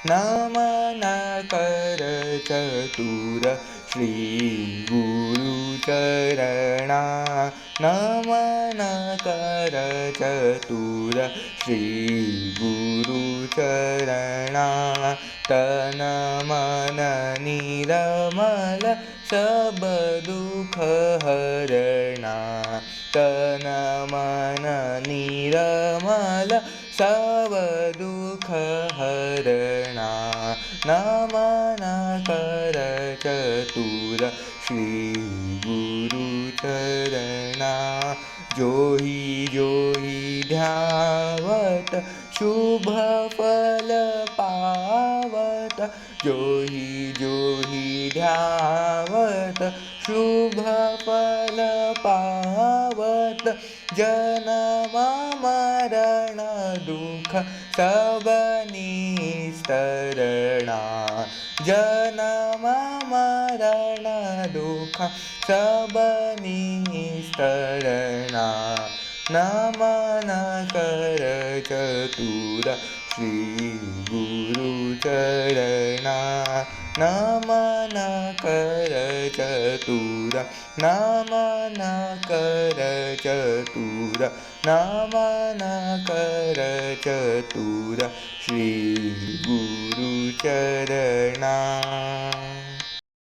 नमन कर चतुर श्री गुरुचरणा नमन कर चतुर श्री गुरुचरणा तन मन निरमल सब दुख हरणा तन मन निरमल सब दुख हरणा नमन कर चतुर श्री गुरुचरणा जोही जोही ध्यावत शुभ फल पावत जोही जोही ध्यावत शुभ फल पावत जन्म मरण दुख सब निस्तरणा जन्म मरण दुख सब निस्तरणा नमन कर चतुर श्री गुरुचरणा नमन कर चतुर नमन कर चतुर नमन कर चतुर श्री गुरुचरणा।